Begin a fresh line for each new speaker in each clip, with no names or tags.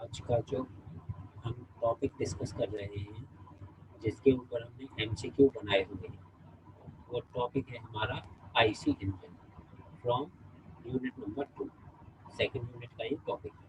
आज का जो हम टॉपिक डिस्कस कर रहे हैं, जिसके ऊपर हमने एमसीक्यू बनाए हुए हैं, वो टॉपिक है हमारा IC engine from unit number 2। Second unit का ये टॉपिक है।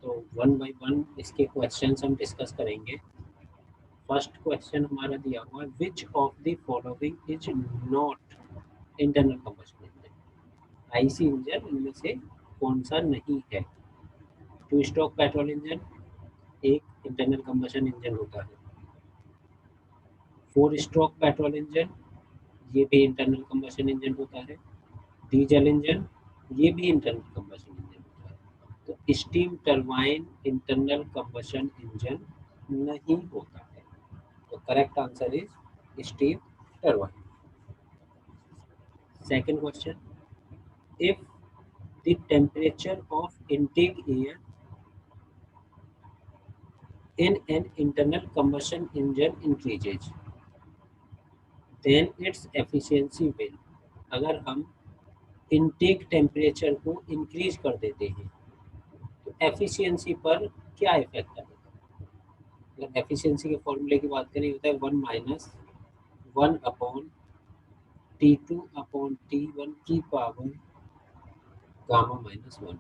तो वन बाय वन इसके क्वेश्चंस हम डिस्कस करेंगे। फर्स्ट क्वेश्चन हमारा दिया हुआ है, which of the following is not internal combustion engine. IC engine इनमें से कौन सा नहीं है? टू स्ट्रोक पेट्रोल इंजन एक इंटरनल कंबशन इंजन होता है। 4 स्ट्रोक पेट्रोल इंजन ये भी इंटरनल कंबशन इंजन होता है। डीजल इंजन ये भी इंटरनल कंबशन इंजन होता है। तो steam turbine internal combustion engine नहीं होता है। तो correct answer is steam turbine. Second question, if the temperature of intake air in an internal combustion engine increases, then its efficiency will। अगर हम intake temperature को इंक्रीज कर देते हैं तो एफिशिएंसी पर क्या इफेक्ट आएगा? अगर एफिशिएंसी के फॉर्मूले की बात करें, होता है 1 minus 1 upon T2 upon T1 की पावर गामा माइनस 1।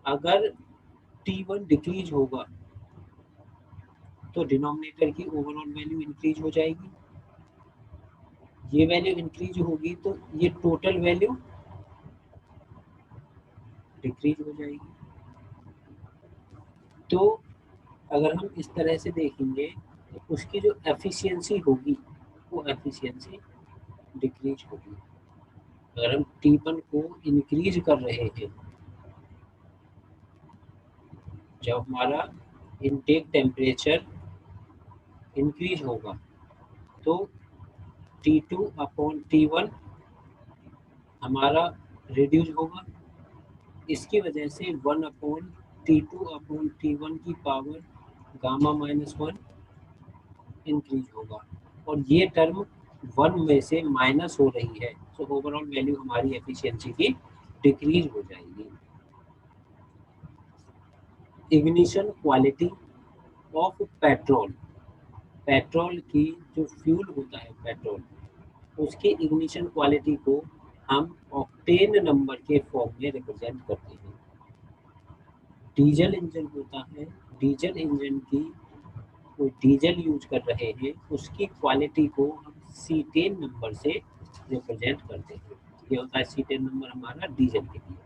अगर T1 डिक्रीज होगा तो डिनोमिनेटर की ओवरऑल वैल्यू इंक्रीज हो जाएगी। ये वैल्यू इंक्रीज होगी तो ये टोटल वैल्यू डिक्रीज हो जाएगी। तो अगर हम इस तरह से देखेंगे तो उसकी जो एफिशिएंसी होगी वो एफिशिएंसी डिक्रीज होगी। अगर हम T1 को इंक्रीज कर रहे हैं, जब हमारा इनटेक टेम्परेचर इंक्रीज होगा तो T2 अपॉन T1 हमारा रिड्यूस होगा। इसकी वजह से 1 अपॉन T2 अपॉन T1 की पावर गामा माइनस 1 इंक्रीज होगा और ये टर्म 1 में से माइनस हो रही है, तो ओवरऑल वैल्यू हमारी एफिशिएंसी की डिक्रीज हो जाएगी। Ignition quality of petrol, petrol की जो फ्यूल होता है पेट्रोल, उसकी इग्निशन क्वालिटी को हम ऑक्टेन नंबर के फॉर्म में रिप्रेजेंट करते हैं। डीजल इंजन होता है, डीजल इंजन की कोई डीजल यूज कर रहे हैं, उसकी क्वालिटी को हम C10 नंबर से रिप्रेजेंट करते हैं। ये होता है C10 नंबर हमारा डीजल के लिए।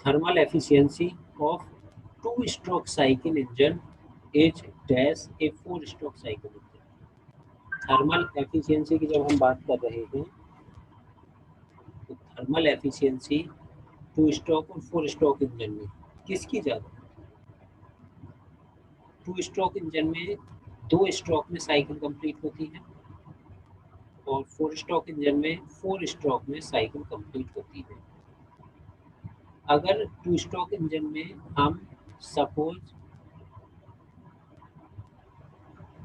Thermal efficiency of 2 stroke cycle engine is dash A 4 stroke cycle engine. Thermal efficiency की जब हम बात कर रहे हैं तो थर्मल एफिशिएंसी 2 स्ट्रोक और 4 स्ट्रोक इंजन में किसकी ज़्यादा? 2 स्ट्रोक इंजन में 2 स्ट्रोक में साइकिल कंप्लीट होती है और 4 स्ट्रोक इंजन में 4 स्ट्रोक में साइकिल कंप्लीट होती है। अगर 2 स्ट्रोक इंजन में हम सपोज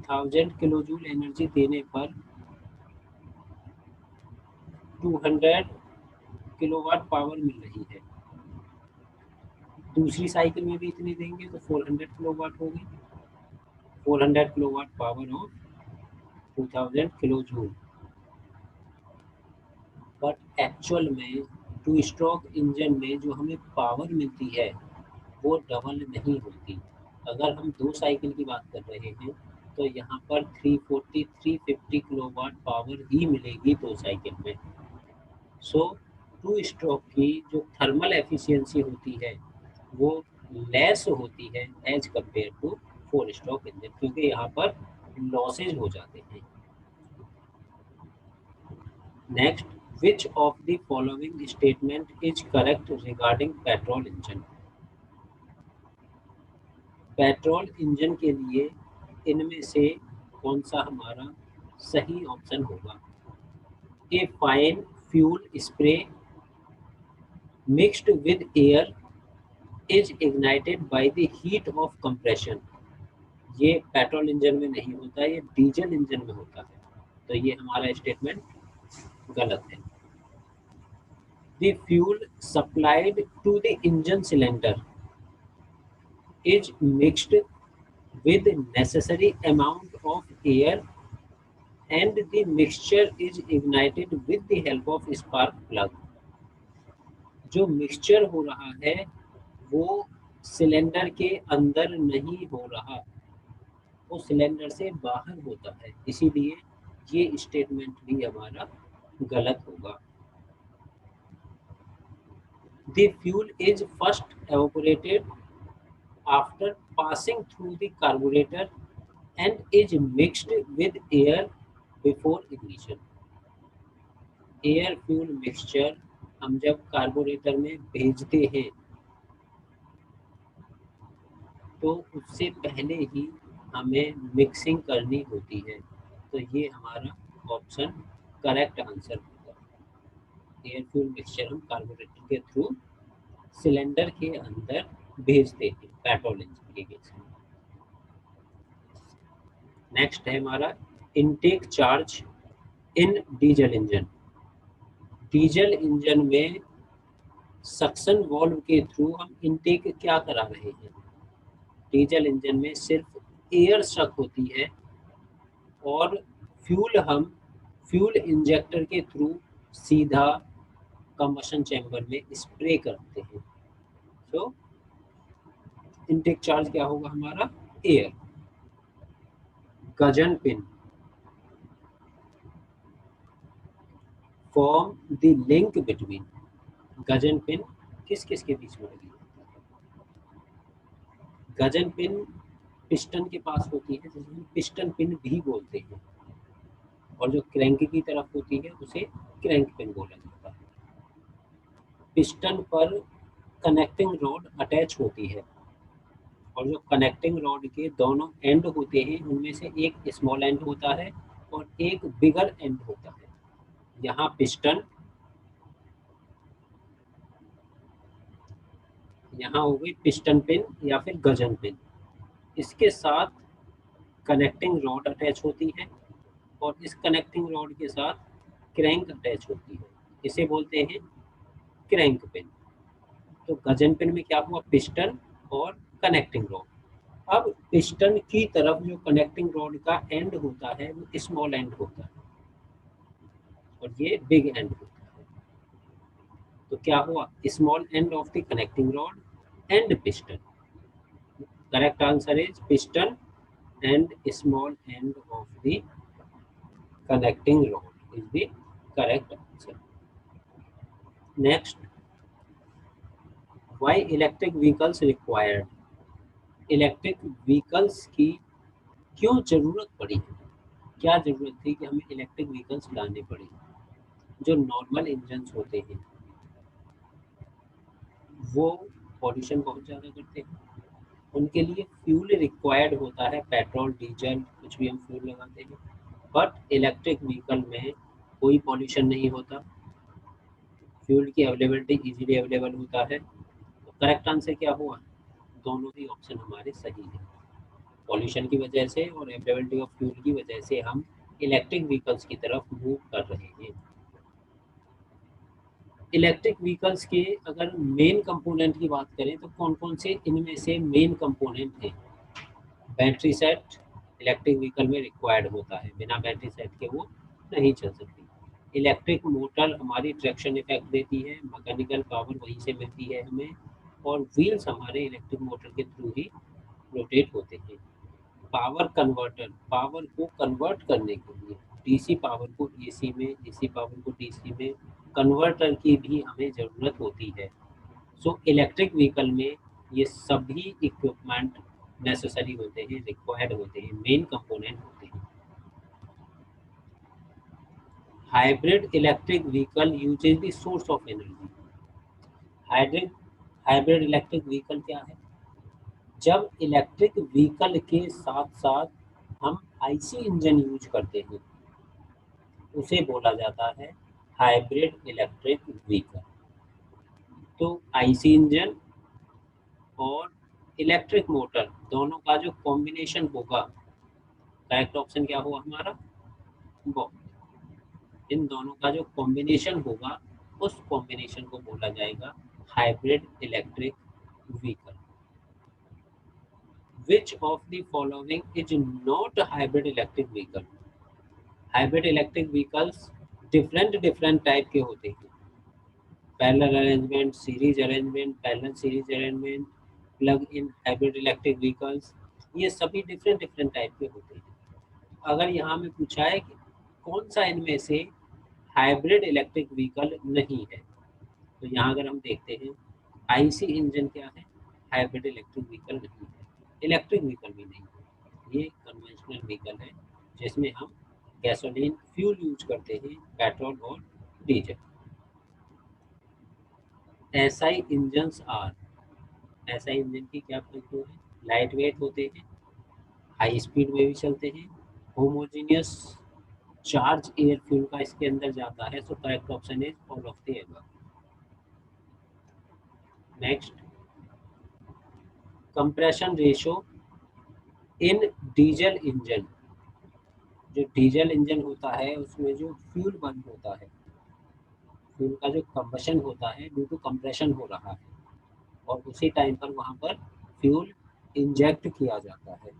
1000 किलो जूल एनर्जी देने पर 200 किलोवाट पावर मिल रही है, दूसरी साइकिल में भी इतनी देंगे तो 400 किलोवाट होगी। 400 kilowatt power of 2000 kilo joule. But actual में 2 स्ट्रोक इंजन में जो हमें पावर मिलती है वो डबल नहीं होती। अगर हम 2 साइकिल की बात कर रहे हैं तो यहाँ पर 350 किलोवाट पावर ही मिलेगी 2 साइकिल में। सो 2 स्ट्रोक की जो थर्मल एफिशिएंसी होती है वो लेस होती है as compare to 4 stroke engine, क्योंकि यहाँ पर लॉसेज हो जाते हैं। Next, which of the following statement is correct regarding petrol engine? Petrol engine के लिए इनमें से कौन सा हमारा सही ऑप्शन होगा? A fine fuel spray mixed with air is ignited by the heat of compression. ये पेट्रोल इंजन में नहीं होता, ये डीजल इंजन में होता है। तो ये हमारा स्टेटमेंट गलत है। The fuel supplied to the engine cylinder is mixed with necessary amount of air and the mixture is ignited with the help of spark plug. जो मिक्सचर हो रहा है वो सिलेंडर के अंदर नहीं हो रहा, वो सिलेंडर से बाहर होता है, इसीलिए ये स्टेटमेंट भी हमारा गलत होगा। The fuel is first evaporated after passing through the carburetor and is mixed with air before ignition. Air fuel mixture हम जब कार्बोरेटर में भेजते हैं तो उससे पहले ही हमें मिक्सिंग करनी होती है, तो ये हमारा ऑप्शन करेक्ट आंसर होगा। एयर फ्यूल मिक्सचर हम कार्बोरेटर के थ्रू सिलेंडर के अंदर भेजते हैं पेट्रोल इंजन के केस में। नेक्स्ट है हमारा intake charge in diesel engine. Diesel engine में सक्शन वाल्व के थ्रू हम इनटेक क्या करा रहे हैं? डीजल इंजन में सिर्फ एयर सक होती है और फ्यूल हम फ्यूल इंजेक्टर के थ्रू सीधा कंबशन चैम्बर में स्प्रे करते हैं। तो इनटेक चार्ज क्या होगा हमारा? Air. Gajan pin form the link between. Gajan pin किस किस के बीच में लगी? गजन पिन पिस्टन के पास होती है, जिसे हम पिस्टन पिन भी बोलते हैं, और जो क्रैंक की तरफ होती है उसे क्रैंक पिन बोला जाता है। पिस्टन पर कनेक्टिंग रॉड अटैच होती है और जो कनेक्टिंग रॉड के दोनों एंड होते हैं उनमें से एक स्मॉल एंड होता है और एक बिगर एंड होता है। यहाँ पिस्टन, यहाँ हो गई पिस्टन पिन या फिर गजन पिन, इसके साथ कनेक्टिंग रॉड अटैच होती है और इस कनेक्टिंग रॉड के साथ क्रैंक अटैच होती है, इसे बोलते हैं क्रैंक पिन। तो गजन पिन में क्या हुआ? पिस्टन और कनेक्टिंग रॉड। अब पिस्टन की तरफ जो कनेक्टिंग रॉड का एंड होता है वो स्मॉल एंड होता है और ये बिग एंड होता है। तो क्या हुआ? Small end of the connecting rod and piston. Correct answer is piston and small end of the connecting rod is the correct answer. Next, why electric vehicles required? Electric vehicles की क्यों जरूरत पड़ी? क्या जरूरत थी कि हमें इलेक्ट्रिक व्हीकल्स लाने पड़े? जो नॉर्मल इंजन्स होते हैं वो पॉल्यूशन बहुत ज़्यादा करते हैं, उनके लिए फ्यूल रिक्वायर्ड होता है, पेट्रोल डीजल कुछ भी हम फ्यूल लगाते हैं, बट इलेक्ट्रिक व्हीकल में कोई पॉल्यूशन नहीं होता, फ्यूल की अवेलेबिलिटी इजीली अवेलेबल होता है। तो करेक्ट आंसर क्या हुआ? दोनों ही ऑप्शन हमारे सही हैं। पॉल्यूशन की वजह से और अवेलेबिलिटी ऑफ फ्यूल की वजह से हम इलेक्ट्रिक व्हीकल्स की तरफ मूव कर रहे हैं। इलेक्ट्रिक व्हीकल्स के अगर मेन कंपोनेंट की बात करें तो कौन कौन से इनमें से मेन कंपोनेंट हैं? बैटरी सेट इलेक्ट्रिक व्हीकल में रिक्वायर्ड होता है, बिना बैटरी सेट के वो नहीं चल सकती। इलेक्ट्रिक मोटर हमारी ट्रैक्शन इफेक्ट देती है, मैकेनिकल पावर वहीं से मिलती है हमें, और व्हील्स हमारे इलेक्ट्रिक मोटर के थ्रू ही रोटेट होते हैं। पावर कन्वर्टर, पावर को कन्वर्ट करने के लिए डीसी पावर को एसी में, एसी पावर को डीसी में कन्वर्टर की भी हमें ज़रूरत होती है। सो इलेक्ट्रिक व्हीकल में ये सभी इक्विपमेंट नेसेसरी होते हैं, रिक्वायर्ड होते हैं, मेन कंपोनेंट होते हैं। Hybrid electric vehicle uses the source of energy. Hybrid hybrid electric vehicle क्या है? जब इलेक्ट्रिक व्हीकल के साथ साथ हम आईसी इंजन यूज करते हैं उसे बोला जाता है हाइब्रिड इलेक्ट्रिक व्हीकल। तो आईसी इंजन और इलेक्ट्रिक मोटर दोनों का जो कॉम्बिनेशन होगा, करेक्ट ऑप्शन क्या होगा हमारा? वो इन दोनों का जो कॉम्बिनेशन होगा उस कॉम्बिनेशन को बोला जाएगा hybrid electric vehicle. Which of the following is not hybrid electric vehicle? Hybrid electric vehicles different different type के होते हैं। Parallel arrangement, series arrangement, parallel series arrangement, plug in hybrid electric vehicles, ये सभी different different type के होते हैं। अगर यहाँ में पूछा है कि कौन सा इनमें से हाइब्रिड इलेक्ट्रिक व्हीकल नहीं है, तो यहाँ अगर हम देखते हैं आईसी इंजन क्या है, हाइब्रिड इलेक्ट्रिक व्हीकल नहीं है, इलेक्ट्रिक व्हीकल भी नहीं है, ये कन्वेंशनल व्हीकल है जिसमें हम गैसोलीन फ्यूल यूज करते हैं, पेट्रोल और diesel. SI engines are, SI engine की क्या प्रॉब्लम है, लाइट वेट होते हैं, हाई स्पीड में भी चलते हैं, होमोजीनियस चार्ज एयर फ्यूल का इसके अंदर जाता है, so correct option is all of the above. Next, compression ratio in diesel engine, जो डीजल इंजन होता है उसमें जो फ्यूल बर्न होता है, फ्यूल का जो कंबशन होता है ड्यू टू कंप्रेशन हो रहा है और उसी टाइम पर वहाँ पर फ्यूल इंजेक्ट किया जाता है,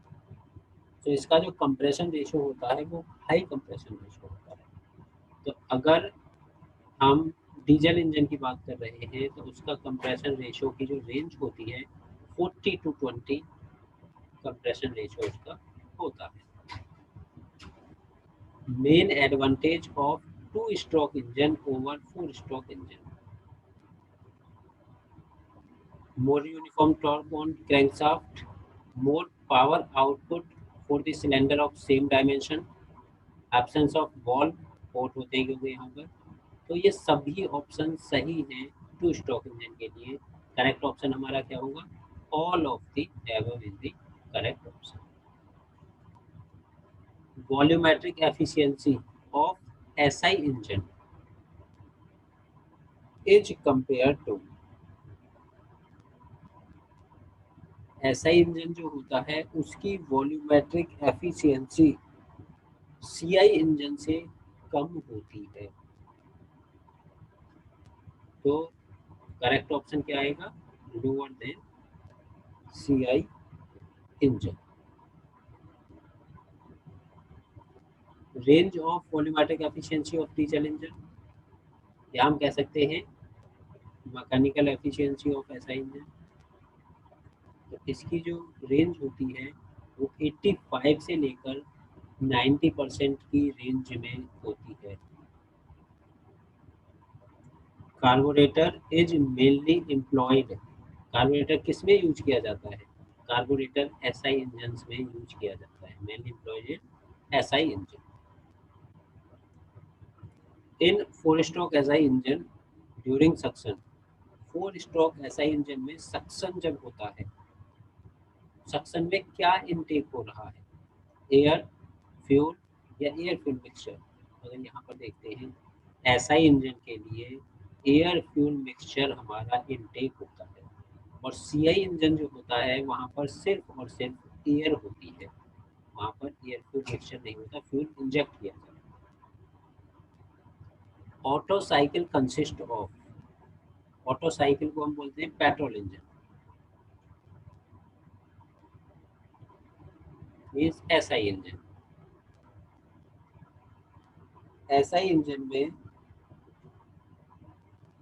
तो इसका जो कंप्रेशन रेशो होता है वो हाई कंप्रेशन रेशो होता है। तो अगर हम डीजल इंजन की बात कर रहे हैं तो उसका कंप्रेशन रेशो की जो रेंज होती है 40 to 20 कंप्रेशन रेशो उसका होता है। Main advantage of two stroke engine over four stroke engine, more uniform torque on crankshaft, more power output for the cylinder of same dimension, absence of valve, port होते हैं क्योंकि यहाँ पर, तो ये सभी ऑप्शन सही हैं टू स्ट्रोक इंजन के लिए। करेक्ट ऑप्शन हमारा क्या होगा, all of the above is the correct option. Volumetric efficiency of SI engine is compare to, SI engine जो होता है उसकी वॉल्यूमेट्रिक एफिशिएंसी सीआई इंजन से कम होती है, तो करेक्ट ऑप्शन क्या आएगा, lower than CI engine. Range of volumetric efficiency of diesel engine, या हम कह सकते हैं mechanical efficiency of SI engine, तो इसकी जो रेंज होती है वो 85 से लेकर 90% की रेंज में होती है। Carburettor is mainly employed, carburettor किस में यूज किया जाता है, कार्बोरेटर एसआई इंजन में यूज किया जाता है, mainly employed in SI engine. In four stroke SI engine during suction, four stroke SI engine में सक्शन जब होता है, सक्शन में क्या इनटेक हो रहा है, एयर, फ्यूल या एयर फ्यूल मिक्सचर। अगर यहाँ पर देखते हैं एसआई इंजन के लिए एयर फ्यूल मिक्सचर हमारा इनटेक होता है, और सीआई इंजन जो होता है वहाँ पर सिर्फ और सिर्फ एयर होती है, वहाँ पर एयर फ्यूल मिक्सचर नहीं होता, फ्यूल इंजेक्ट किया जाता है। Auto cycle consist of, Otto cycle को हम बोलते हैं petrol engine, means SI engine. SI engine में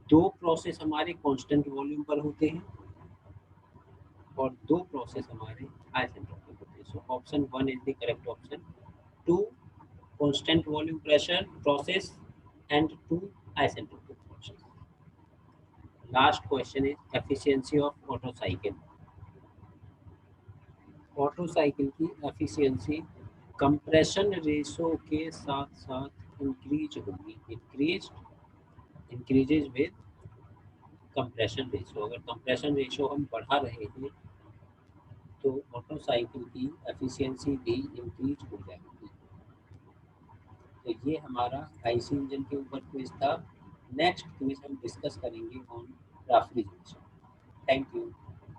दो प्रोसेस हमारे कांस्टेंट वॉल्यूम पर होते हैं और दो प्रोसेस हमारे आइसेंट्रोपिक होते हैं, so option 1 is the correct option, two constant volume pressure process and two isentropic process. Last question is efficiency of Otto cycle, Otto cycle की एफिशिएंसी कंप्रेशन रेशो के साथ साथ इंक्रीज होगी, इंक्रीजेज विद कंप्रेशन रेशो। अगर compression ratio हम बढ़ा रहे हैं तो ऑटो साइकिल की एफिशिएंसी भी इंक्रीज हो जाएगी। तो ये हमारा आईसी इंजन के ऊपर क्विज था। नेक्स्ट क्विज हम डिस्कस करेंगे ऑन रेफ्रिजरेशन। Thank you.